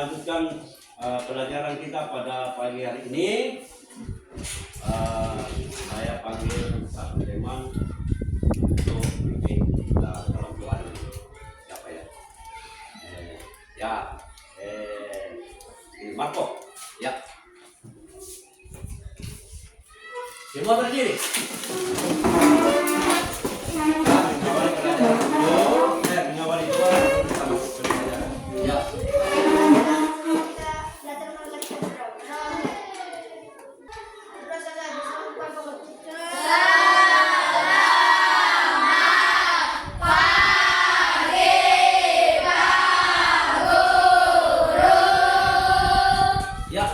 melanjutkan pelajaran kita pada pagi hari ini. Saya panggil satu teman untuk bimbing kita dalam doa. Siapa ya? Marco. Ya. Semua berdiri.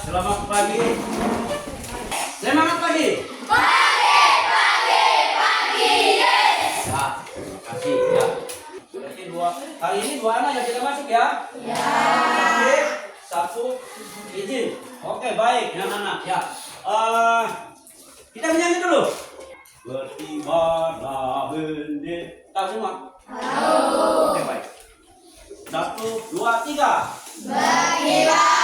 Selamat pagi. Semangat pagi. Pagi. Yes. Ya, terima kasih ya. Berarti hari ini dua anak yang kita masuk ya. Ya. Oke, satu izin. Oke, baik anak-anak ya. Kita menyanyi dulu. Bertiba bendera. Tahu semua? Tahu. Oke, baik. 1, 2, 3. Berkibar.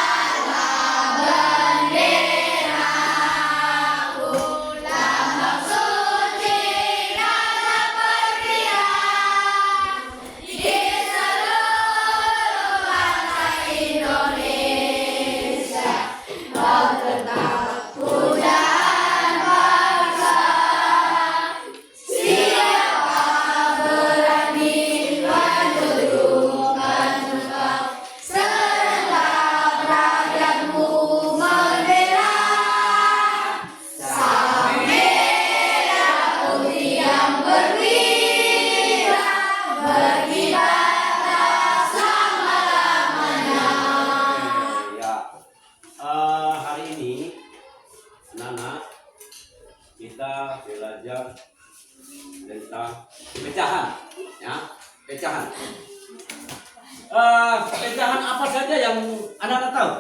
Kita belajar tentang pecahan, ya, pecahan. Pecahan apa saja yang anak-anak tahu?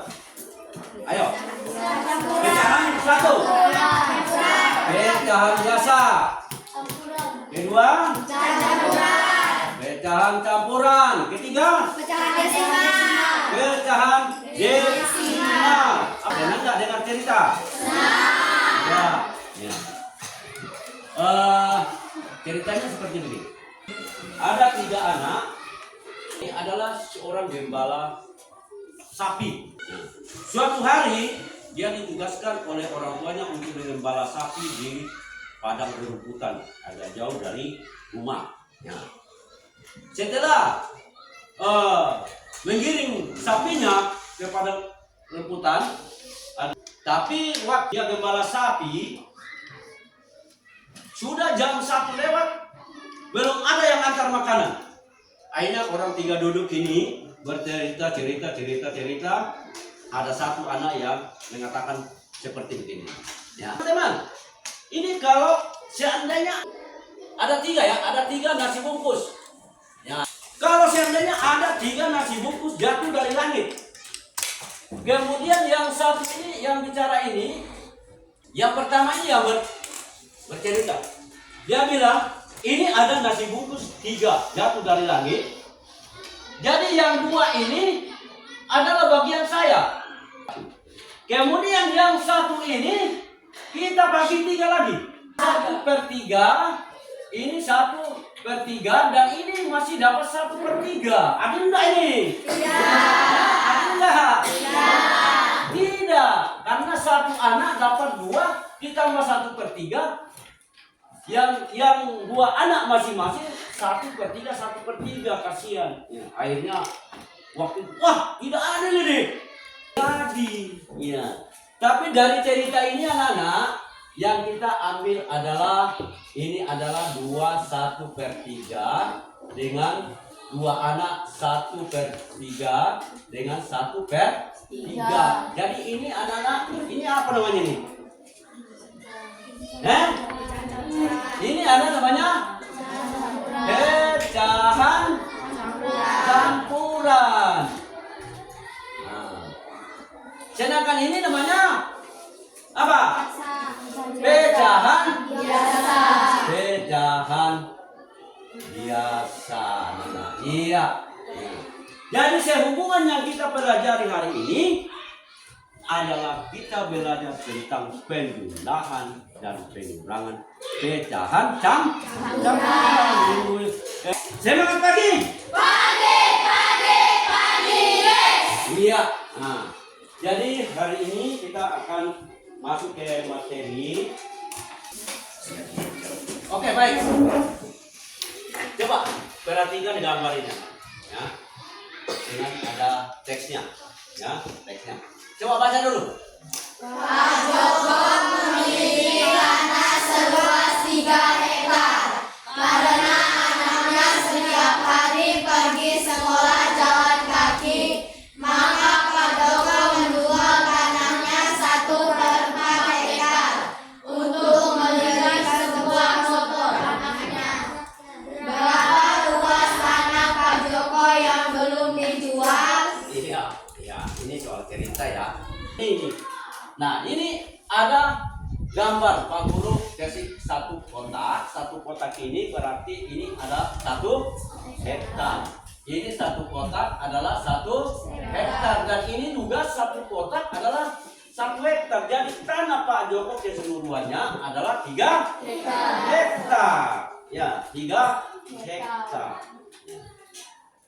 Ayo. Pecahan satu. Pecahan biasa. Kedua. Pecahan campuran. Ketiga. Pecahan desimal. Pernah nggak dengar cerita? Ya. Ya. Ceritanya seperti begini. Ada 3 anak. Ini adalah seorang gembala sapi. Suatu hari dia ditugaskan oleh orang tuanya untuk menggembala sapi di padang rumputan agak jauh dari rumah. Ya. Setelah menggiring sapinya ke padang rumputan, tapi waktu dia gembala sapi sudah jam 1 lewat, belum ada yang antar makanan. Akhirnya orang 3 duduk ini bercerita. Ada satu anak yang mengatakan seperti begini. Ya, teman, ini kalau seandainya ada 3 ya, ada 3 nasi bungkus. Ya, kalau seandainya ada 3 nasi bungkus jatuh dari langit. Kemudian yang satu ini, yang bicara ini, yang pertama ini yang bercerita. Dia bilang, ini ada nasi bungkus 3 jatuh dari langit. Jadi yang 2 ini adalah bagian saya. Kemudian yang satu ini kita bagi 3 lagi. 1/3, ini 1/3, dan ini masih dapat 1/3. Ada enggak ini? Ya. Ada enggak? Ya. Tidak, karena satu anak dapat 2 ditambah 1/3. Yang 2 anak masing-masing 1/3, kasihan. Ya, akhirnya waktu tidak ada ini. Jadi, ya. Tapi dari cerita ini anak-anak, yang kita ambil adalah ini adalah 2 1/3 dengan 2 anak 1/3 dengan 1/3. Jadi ini anak-anak, ini apa namanya ini? Ini ada namanya pecahan campuran. Sedangkan ini namanya apa? Pecahan biasa. Pecahan biasa. Iya. Jadi sehubungan yang kita pelajari hari ini adalah kita belajar tentang penjumlahan dan pengurangan pecahan campuran. Semangat pagi. Pagi. Iya. Nah, jadi hari ini kita akan masuk ke materi. Oke, baik. Coba perhatikan di gambar ini, ya. Dengan ada teksnya, ya, teksnya. Coba baca dulu. Pak Joko memiliki tanah seluas 3 hektar. Karena anaknya setiap hari pergi sekolah jalan kaki, maka Pak Joko menjual tanahnya 1/4 hektar untuk membeli sebuah motor anaknya. Berapa luas tanah Pak Joko yang belum dijual? Iya, ini soal cerita ya. Ini. Nah, ini ada gambar Pak Guru kasih satu kotak ini berarti ini ada 1 hektar. Ini 1 kotak adalah 1 hektar dan ini juga 1 kotak adalah 1 hektar. Jadi tanah Pak Joko keseluruhannya adalah 3 hektar. Ya, 3 hektar. Ya.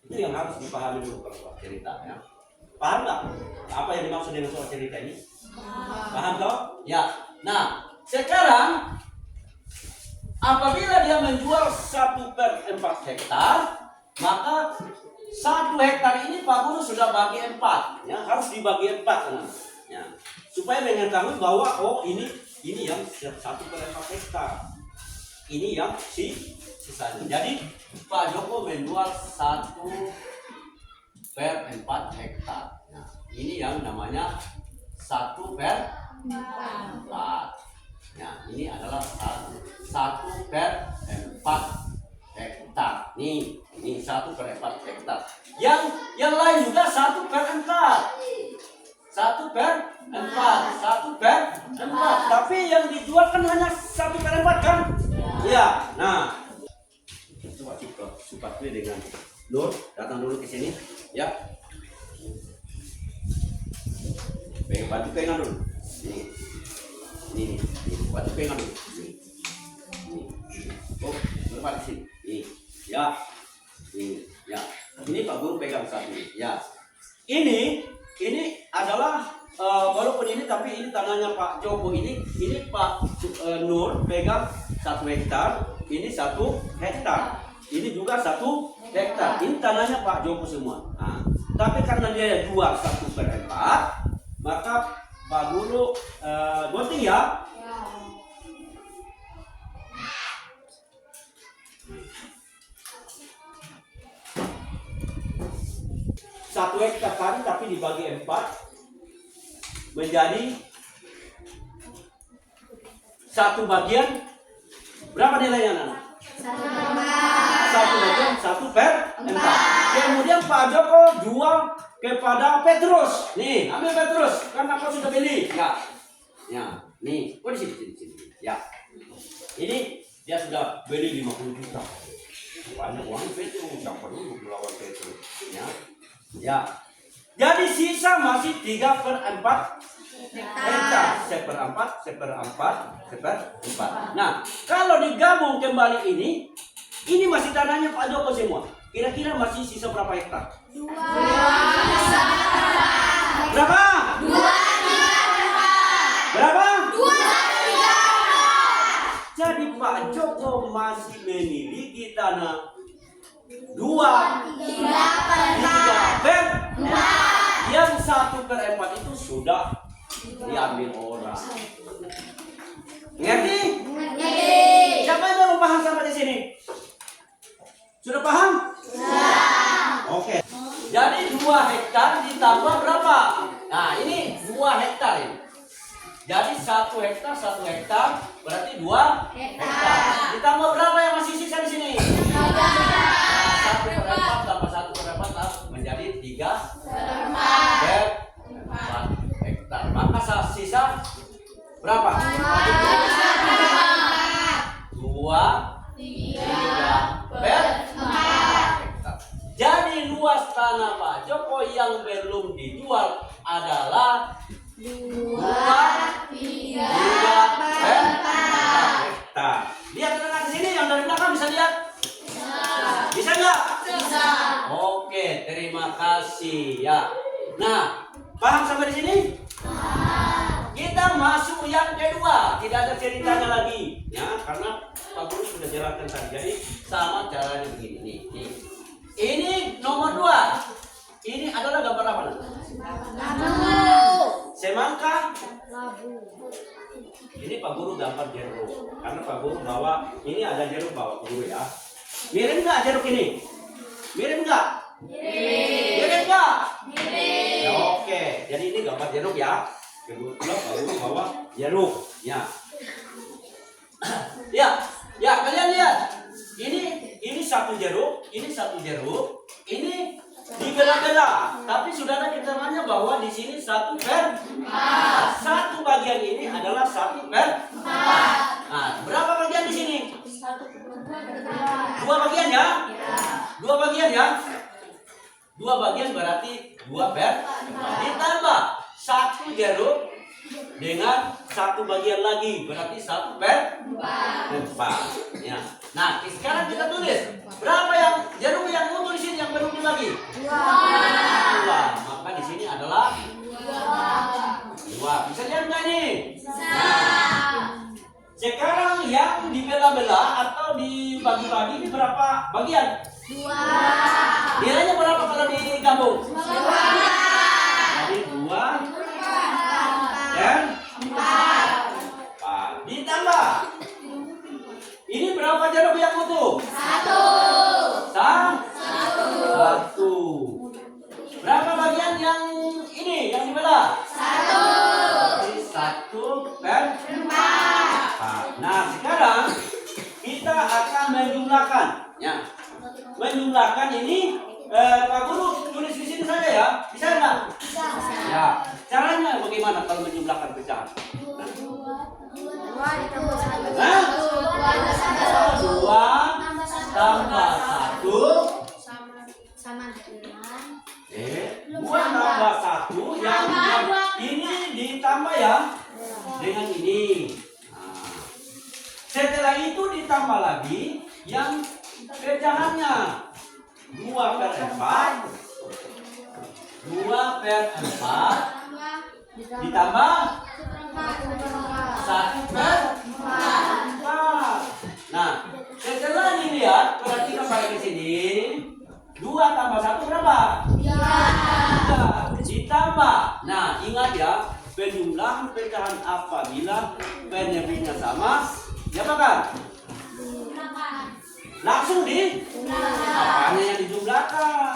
Itu yang harus dipahami dulu kalau cerita ya. Paham nggak apa yang dimaksud dengan soal cerita ini? Paham toh? Ya. Nah, sekarang apabila dia menjual 1/4 hektar, maka 1 hektar ini Pak Guru sudah bagi 4, ya, harus dibagi 4, ya, supaya mengetahui bahwa oh ini yang 1/4 hektar, ini yang sisanya. Jadi Pak Joko menjual 1/4 hektar. Nah, ini yang namanya 1/4. Nah, ini adalah 1/4 hektar. Nih, ini 1/4 hektar. Yang lain juga 1/4. 1/4. Tapi yang dijual kan hanya 1/4 kan? Ya. Nah, coba cepat dengan Nur, datang dulu ke sini, ya. Bantu pegang dulu. Ini, bantu pegang dulu. Ini. Oh, lepas di sini. Ini, ya. Ini, ya. Ini Pak Guru pegang saat ini, ya. Ini adalah walaupun ini tapi ini tanahnya Pak Joko ini Pak Nur pegang 1 hektar, ini 1 hektar. Ini juga 1 hektar. Ini tanahnya Pak Joko semua. Nah, tapi karena dia jual 1/4, maka Pak Guru voting ya. 1 hektar tadi tapi dibagi 4 menjadi 1 bagian. Berapa nilainya anak? 1 bagian 1/4. Kemudian Pak Joko jual kepada Petrus. Nih, ambil Petrus karena kau sudah beli. Ya, nih, kau di sini. Ya, ini dia sudah beli 50 juta. Banyak uang Petrus, siapa dulu melawan Petrus? Ya. Jadi sisa masih 3/4 hektar. 1/4. Nah, kalau digabung kembali ini masih tanahnya Pak Joko semua. Kira-kira masih sisa berapa hektar? 2. Berapa? 2/3. Berapa? 2/3. Jadi Pak Joko masih memiliki tanah 2/3. Yang 1/4 itu sudah diambil orang. Ngerti? Siapa yang belum paham sampai di sini? Sudah paham? Sudah. Oke. Jadi 2 hektar ditambah berapa? Nah, ini 2 hektar ini. Jadi 1 hektar berarti 2 hektar. Ditambah berapa yang masih sisa di sini? 1/4 tambah 1/4 menjadi 3/4 hektar. Maka sisa berapa? 2/3 hektar. Jadi luas tanah Pak adalah 2, 3, 4 hektar. Lihat anak ke sini yang dari belakang bisa lihat? Bisa nggak? Bisa. Oke, terima kasih ya. Nah, paham sampai di sini? Kita masuk yang kedua, tidak ada ceritanya lagi, ya, karena Pak Guru sudah jelaskan tadi. Jadi sama caranya begini. Nih. Ini nomor 2. Ini adalah gambar apa? Semangka. Ini Pak Guru gambar jeruk, karena Pak Guru bawa ini ada jeruk bawa Pak Guru ya. Mirip nggak jeruk ini? Mirip nggak? Mirip nggak? Ya, oke, jadi ini gambar jeruk ya. Kebetulan Pak Guru bawa jeruk, ya. Ya, kalian lihat. Ini satu jeruk, ini dibelah-belah. Tapi saudara kita tanya bahwa di sini 1/4. Satu bagian ini adalah 1/4. Nah, berapa bagian di sini? 2 bagian ya? 2 bagian ya? 2 bagian berarti 2/4. Ditambah 1 jeruk dengan 1 bagian lagi berarti 1/4. Ya. Nah, sekarang kita tulis berapa yang jeruk yang utuh di sini yang berutuh lagi? 2. Maka di sini adalah 2. Bisa lihat nggak ini? Nah, sekarang yang dibelah-belah atau dibagi-bagi ini berapa bagian? 2. Nilainya berapa kalau digabung? 2. Jadi 2 dan 4. Ditambah. Ini berapa jeruk yang utuh? 1. Berapa bagian yang ini yang dibelah? 1/4. Nah, sekarang kita akan menjumlahkan. Ya. Menjumlahkan ini Pak Guru tulis di sini saja ya. Bisa nggak? Bisa. Ya. Caranya bagaimana kalau menjumlahkan pecahan? Nah. 2 tambah 1 2 tambah 1 yang ini ditambah ya dengan ini. Nah, setelah itu ditambah lagi yang pecahannya 2/4 ditambah 1/4. Nah, setelah dilihat perhatikan balik ke sini. 2 tambah 1 berapa? 3. Ditambah. Nah, ingat ya, penjumlahan pecahan apabila penyebutnya sama, diapakan? Langsung di apanya yang dijumlahkan?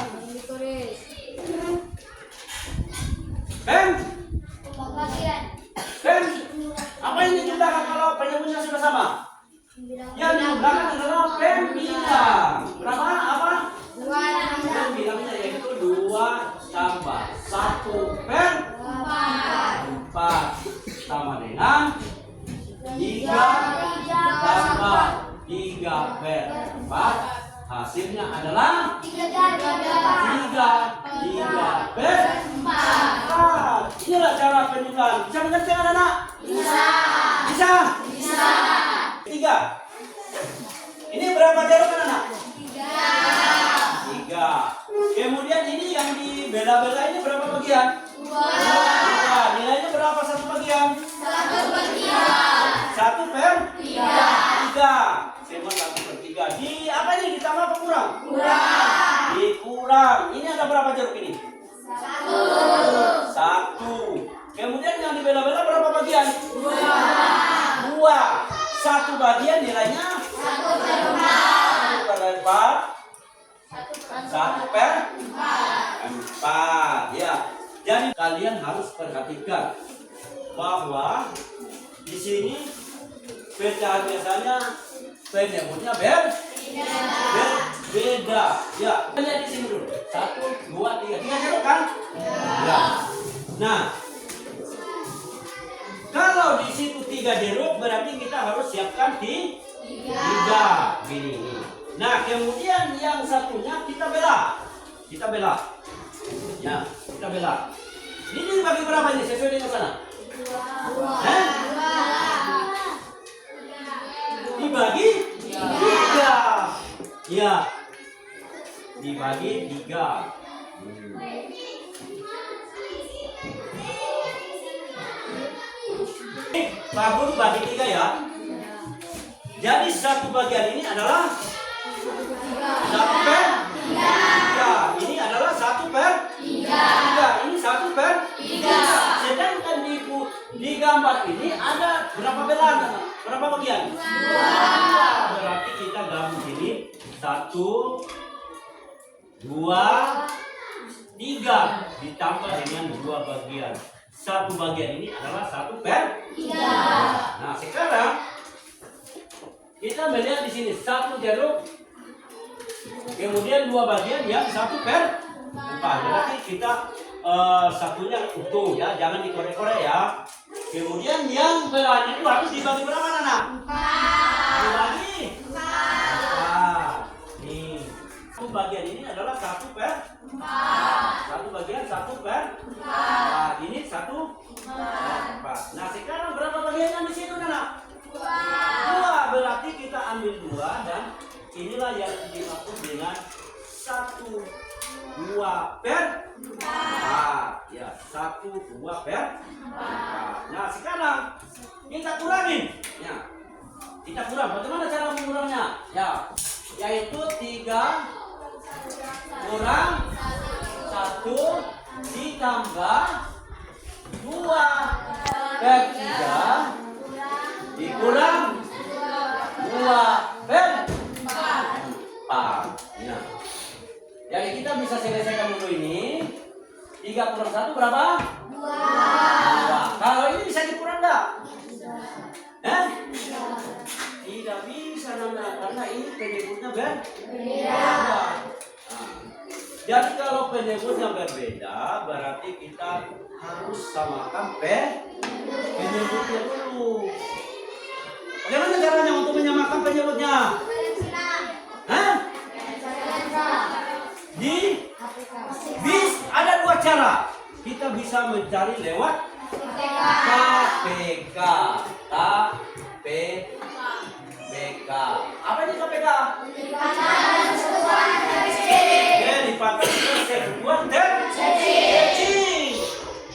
Apa yang dijumlahkan kalau penyebutnya sudah sama? Yang dijumlahkan adalah pembilang. Berapa? Apa? Pembilangnya yaitu 2 tambah 1/4 sama dengan 3 tambah 3/4. Hasilnya adalah 3/4. Inilah cara penjumlahan. Bisa mengerti anak-anak? Bisa. 3. Ini berapa jeruk anak-anak? 3. Kemudian ini yang dibelah-belah ini berapa bagian? 2. Nilainya berapa satu bagian? 1/3. Semua 1/3. Di apa ini? Ditambah apa kurang? Dikurang. Ini ada berapa jeruk ini? 1. Kemudian yang dibelah-belah berapa bagian? 2. 1 bagian nilainya 1/4. Ya. Jadi kalian harus perhatikan bahwa di sini pecahan biasanya penyebutnya berbeda. Ya, lihat di sini dulu. 1, 2, 3. 3 jeruk kan? Ya. Nah, kalau di situ 3 jeruk berarti kita harus siapkan 3. Gini. Nah, kemudian yang satunya kita belah. Ya, kita belah. Ini dibagi berapa ini sesuai dengan sana? Hah? Dibagi 3. Ya. Dibagi 3. Pak Guru bagi 3 ya. Jadi satu bagian ini adalah 1/3. Ini adalah 1/3. Ini 1/3. Sedangkan di gambar ini ada berapa belahan? Berapa bagian? 2. Berarti kita gabung ini 1, 2, 3 ditambah dengan 2 bagian. Satu bagian ini adalah 1/3. Nah sekarang kita melihat di sini 1 jeruk, kemudian 2 bagian yang 1/4. Berarti kita satunya utuh ya, jangan dikorek-korek ya. Kemudian yang belahannya itu harus dibagi berapa anak? Dibagi 4. Nih, satu bagian ini adalah 1/4. Satu bagian 1/4. Ini 1/4. Nah sekarang berapa bagiannya di situ anak? 2. Berarti kita ambil 2 dan inilah yang dimaksud dengan 1/2. Ya 1/2. Nah sekarang kita kurangin ya. Kita kurang, bagaimana cara mengurangnya? Ya, yaitu 3 kurang 1 ditambah 2/3 dikurang 2/4. Ya. Jadi kita bisa selesaikan dulu ini. 3 kurang 1 berapa? 2. Kalau ini bisa dikurang enggak? Tidak bisa karena ini penyebutnya berbeda. Jadi kalau penyebutnya berbeda, berarti kita harus samakan penyebutnya dulu. Bagaimana caranya untuk menyamakan penyebutnya? Ada 2 cara. Kita bisa mencari lewat KPK. Apa ini KPK? Lipatan persekutuan terkecil.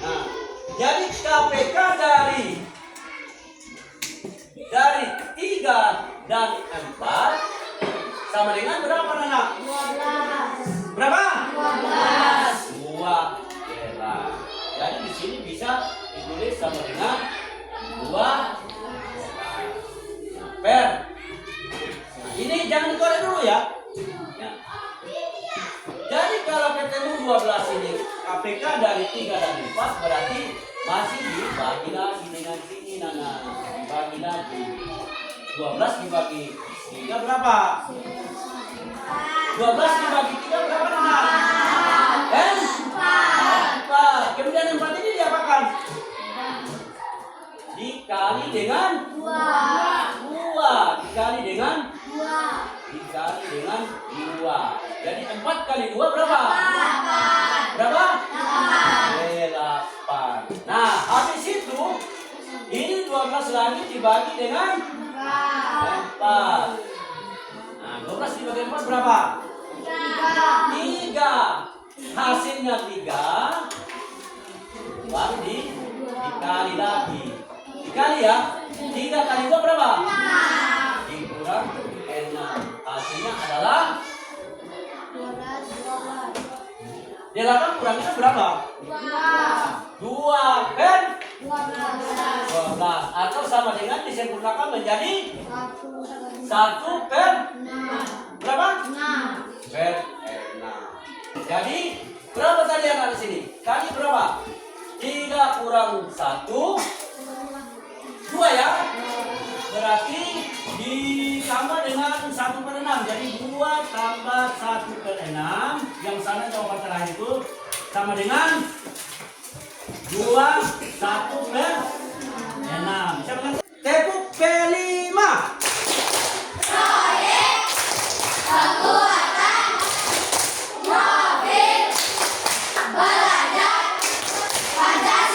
Nah, jadi KPK dari 3 dan 4 sama dengan berapa anak? 12. Berapa? 12. Jadi di sini bisa ditulis sama dengan 2 per. Ini jangan dikorek dulu ya. Jadi kalau ketemu 12 ini KPK dari 3 dan 4 berarti masih dibagi lagi dengan sini Nana. Dibagi lagi. 12 dibagi 3 berapa? 12 dibagi 3 berapa Nana? 4. Kemudian 4 ini diapakan? Dikali dengan 2. Dikali dengan 2. Jadi 4 kali 2 berapa? Berapa? 8. Nah, habis itu ini 12 lagi dibagi dengan 4. Nah, 12 dibagi 4 berapa? 3. Hasilnya 3. Baru dikali lagi. Dikali ya. 3 kali 2 berapa? Dikurang 6. Hasilnya adalah 8 kurangnya berapa? 2/12 atau sama dengan disempurnakan menjadi 1/6. Berapa? 6/6. Jadi berapa tadi anak di sini? Tadi berapa? 3 kurang 1 2 ya. Berarti ditambah dengan 1/6. Jadi 2 tambah 1/6. Yang sana jawaban terakhir itu sama dengan 2 1/6. Bisa dengan tepuk P5. Mobil, belajar, Pancasila.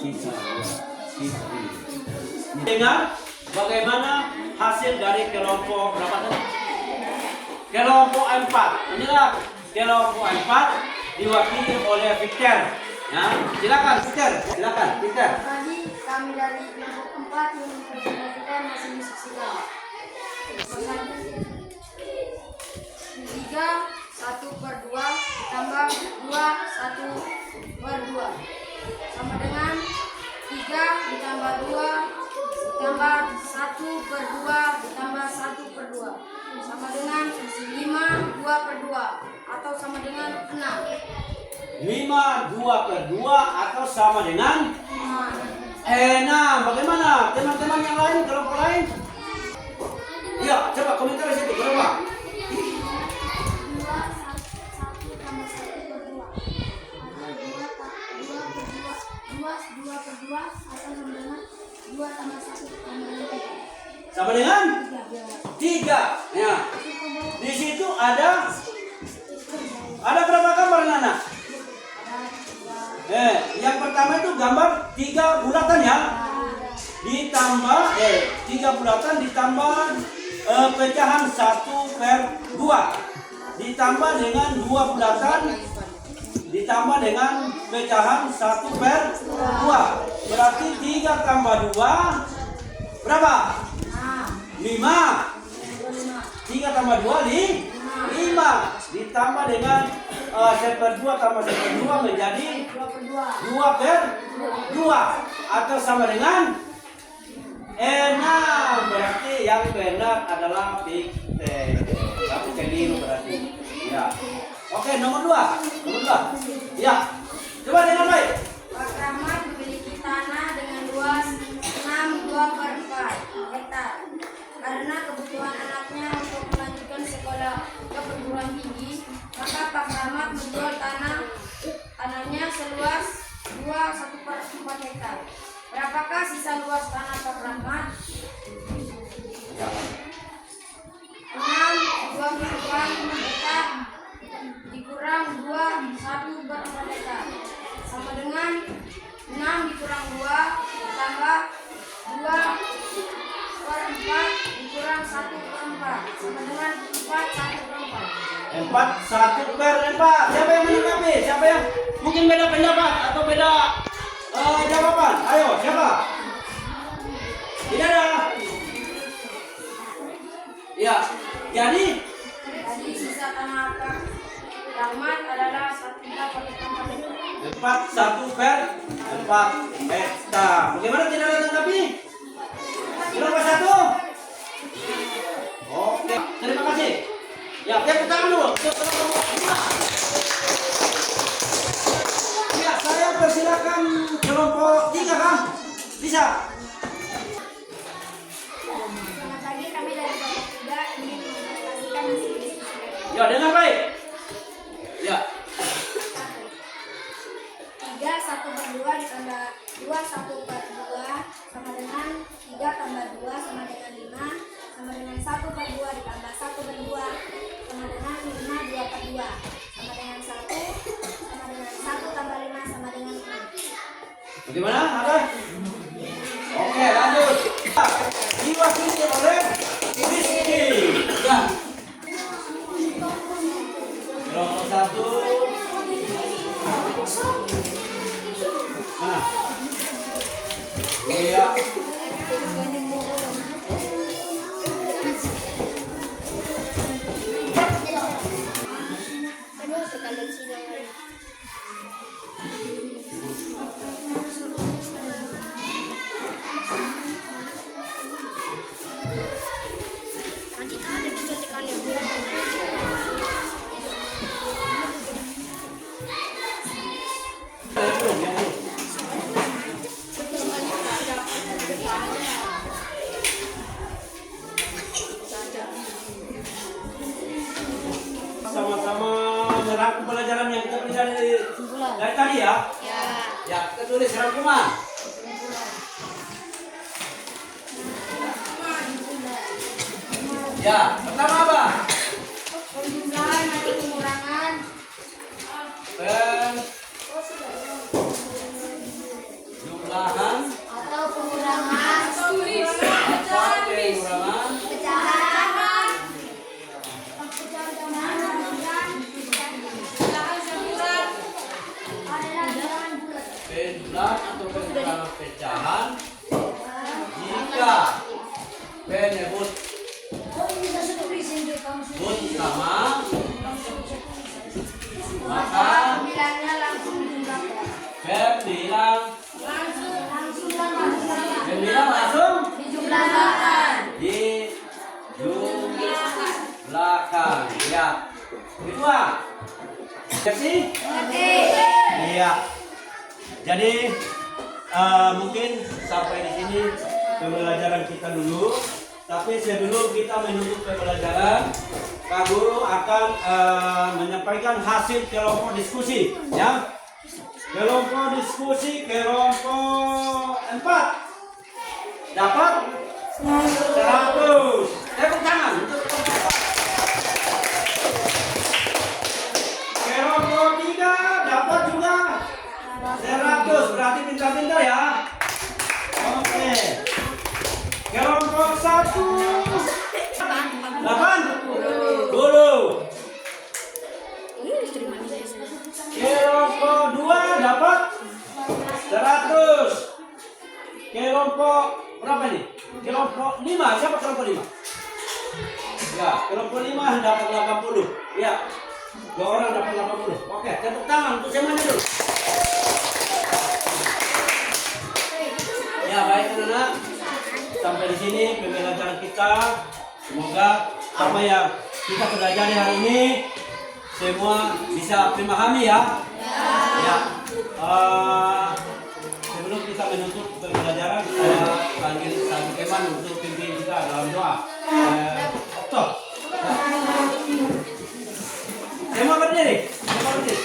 sisa 2. Dengan bagaimana hasil dari kelompok berapa tadi? Kelompok 4. Inilah kelompok 4 diwakili oleh Victor. Ya, silakan Victor. Silakan Victor. Tadi kami dari kelompok 4 yang mempresentasikan hasil diskusinya. 3 1/2 ditambah 2 1/2 sama dengan 3 ditambah 2 ditambah 1/2 ditambah 1/2 sama dengan 5 2/2 atau sama dengan 6. 5 2/2 atau sama dengan 6. Bagaimana teman-teman yang lain, kelompok lain? Iya, coba komentar di situ. Berapa? 2/2 atau sama dengan 2 tambah 1 tambah dengan 3. Sama dengan 3. Ya. Di situ ada berapa gambar Nana? Yang pertama itu gambar 3 bulatan ya. Ditambah 3 bulatan ditambah pecahan 1/2. Ditambah dengan 2 bulatan ditambah dengan pecahan 1/2. Berarti 3 tambah 2 berapa? 5. 3 tambah 2 5. Ditambah dengan 1/2 tambah 1/2 menjadi 2/2 atau sama dengan 6. Berarti yang benar adalah Victor. Tapi keliru berarti. Ya. Oke, nomor 2. Ya. Coba dengan baik. Pak Rahmat memiliki tanah dengan luas 62/4 hektar. Karena kebutuhan anaknya untuk melanjutkan sekolah ke perguruan tinggi, maka Pak Rahmat menjual tanahnya seluas 1/4 hektar. Berapakah sisa luas tanah Pak Rahmat? 6 2/4 hektar dikurang 2 1/4 hektar sama dengan 6 dikurang 2 ditambah 2/4 dikurang 1/4 sama dengan 4 1/4. 4 1/4. Siapa yang menanggapi? Siapa yang mungkin beda pendapat atau beda jawaban? Ayo, siapa? Tidak ada. Ya, jadi Sisa tanah Pak Rahmat adalah 1/4 hektar. 4 1/4 hektar. Bagaimana tidak ada tanggapi? Berapa 1? Oke, terima kasih. Ya, tepuk tangan dulu. Ya, saya persilakan kelompok 3 kan? Bisa? Selamat pagi, kami dari kelompok 3 ingin mempresentasikan hasil diskusi. Ya, dengar baik. Ya. 3 1/2 ditambah 2 1/2 sama dengan 3 tambah 2 sama dengan 5 sama dengan 1/2 ditambah 1/2 sama dengan 5 2/2 sama dengan 1 sama dengan 1 tambah 5 sama dengan 6. Bagaimana? Ada? Oke, lanjut. Diwakili oleh Rizky. Ya. Kelompok 1. Nah. Iya. Sama-sama merangkum pelajaran yang kita pelajari dari tadi ya. Ya, kita tulis rangkuman. Ya, pertama apa? Penjumlahan atau pengurangan. Penjumlahan Ya. Itu ah. Siap. Iya. Jadi mungkin sampai di sini pembelajaran kita dulu. Tapi sebelum kita menutup pembelajaran, Pak Guru akan menyampaikan hasil kelompok diskusi, ya. Kelompok diskusi kelompok 4 dapat 100. Tepuk tangan untuk kelompok 3 dapat juga 100. Berarti pintar-pintar ya. Oke. Kelompok 1 8 10. Kelompok 2 dapat 100. Kelompok berapa nih? Kelompok 5. Siapa kelompok 5? Ya, kelompok 5 dapat 80. Ya. 2 orang dapat 80. Oke, tepuk tangan untuk semuanya dulu. Ya, baik anak-anak. Sampai di sini pembelajaran kita. Semoga apa yang kita pelajari hari ini semua bisa memahami ya. Ya. Sebelum kita menutup pembelajaran, saya panggil satu teman untuk pimpin kita dalam doa. Okto. Semua berdiri. Semua berdiri.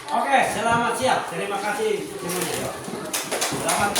Oke, selamat siang. Terima kasih semuanya. Selamat